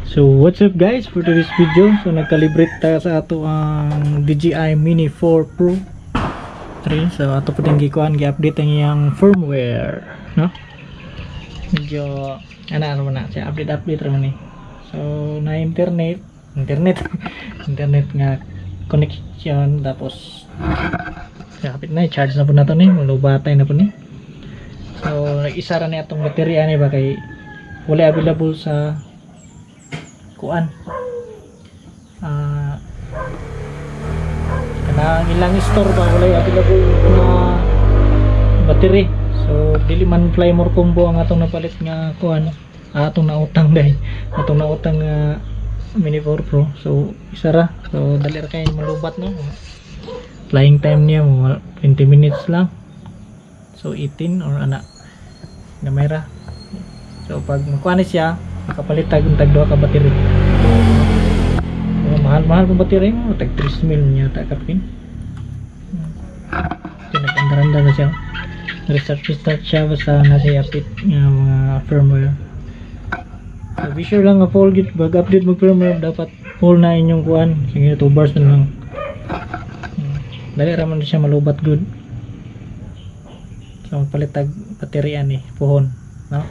So what's up guys, for today's video, so nagkalibrate ta sa ato ang DJI Mini 4 Pro 3. So ato po din gikuan, gi-update ang iyang firmware, no? Medyo ano na siya, update naman eh. So na internet internet nga connection, tapos kapit na i-charge na po nato ni, malubatay na po ni. So nag-isa ra ni atong baterya ni ba kay wala available sa kuan kanang ilang store ba wala available na battery. So dili man fly more combo ang atong napalit nga kuan, atong nautang dai, atong nautang Mini 4 Pro. So isa ra, so dali ra kay malubat no. Flying time niya mo 20 minutes lang, so 18 or ana gamay ra. So pag makuha siya, makapalit tag duha ka battery. Mahal-mahal kung battery mo, tag 3 mil niya ta kapin. Pinagandar-andar na siya. Restart siya basta nasa update nga mga firmware. So be sure lang nga full git bag update mo firmware, dapat full na inyong kuan. Sige 2 bars na lang. Dali ra man siya malubat good. So palit tag battery ani puhon, no?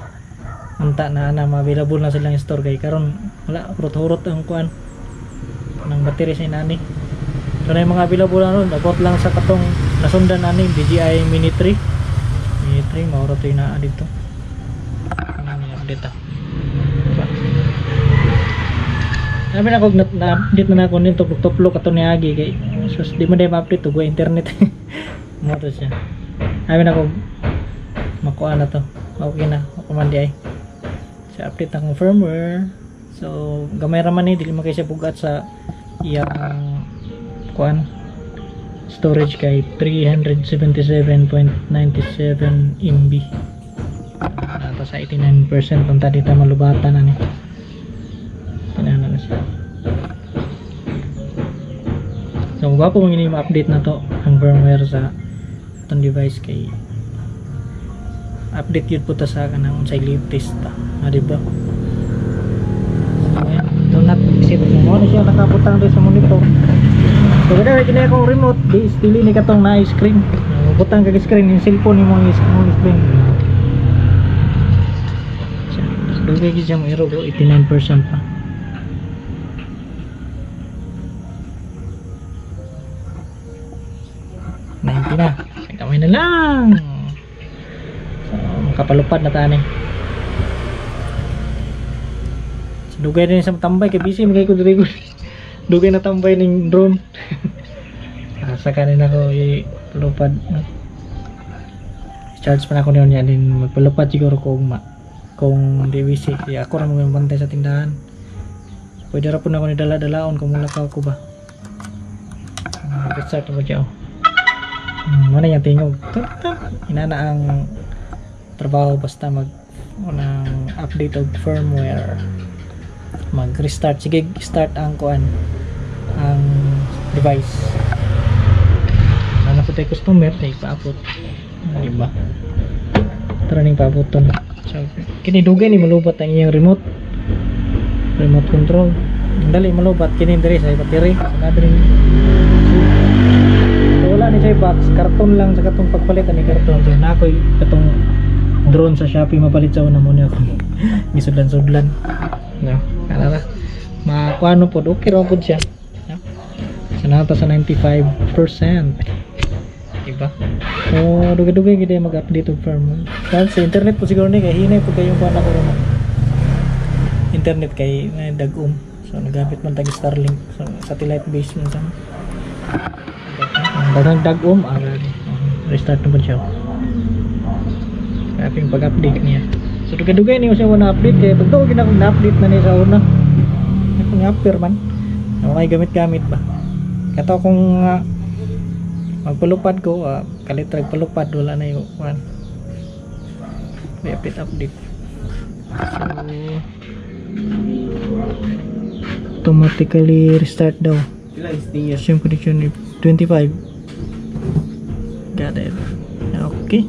Unta na available na silang store kay karon wala hurot-hurot ang kuan ng battery sa inani. So na yung mga available na ron, abot lang sa katong nasundan nanin DJI Mini 3 mauro to na dito. Ano update sabi na kog na-update na ako nito tuplok ato ni Agi kay sus di mo dai ma-update to go internet mo to siya. Sabi na kog makuha na to, okay na ako man di ay sa update akong firmware. So gamay raman ni dili man kay siya bugat sa iyang kuan storage kay 377.97 MB ato sa 89% punta dito malubatan na ni tinana na siya. So gwapo mong ini ma-update na to ang firmware sa itong device kay update yun po ta sa kanang unsay latest ta, diba? Do not exit mo na siya nakaputang sa monitor. So kada kini akong remote di stili ni katong na screen, butang kag screen yung cellphone mo yung screen. So dugay gyud siya mo iro 89% pa. Na kamay na lang. So makapalupad na tani. Dugay din sa tambay kay busy magay ko diri. Dugay na tambay ning drone. Sa kanin ako i-lupad. Charge pa na ako niya din magpalupad siguro kung di busy. Kaya ako ra mo bantay sa tindahan. Pwede ra po na ako ni dala-dalaon kung mulakaw ko ba. Start mo siya. Mana yung tingog. Inana ang trabaho basta unang update of firmware. Mag-restart, sige start ang kuan ang device. Ano po tayo customer tayo paabot, diba? Taraning paaboton. So kini dugay ni malubat ang iyang remote control. Dali malubat kini diri sa battery sa diri. So wala ni say box, karton lang sa katong pagpalit ani karton. So na ako'y katong drone sa Shopee mapalit sa una mo niya ako. Gisudlan-sudlan. No, kanara makuano pod okay ra pod siya, no? Sanata sa 95%, diba? So dugay-dugay gid mag-update og firmware. Sa internet po siguro ni kay hinay po kayong kuan ako ron. Internet kay dag-um. So nagamit man tag Starlink, so satellite based man sa. Dag-um restart na po siya. Kaping pag-update niya. So dugay-dugay niyo siya na update kaya pagtuo gina kong na-update na niya sa una. Akong upper man. May gamit-gamit ba. Kato kung magpalupad ko, kalitrag palupad wala na yung one. May update. So automatically restart daw. Yung connection 25. Got it. Okay.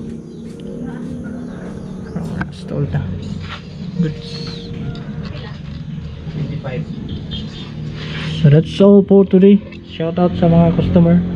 Install na. Good. So that's all for today. Shout out sa mga customer.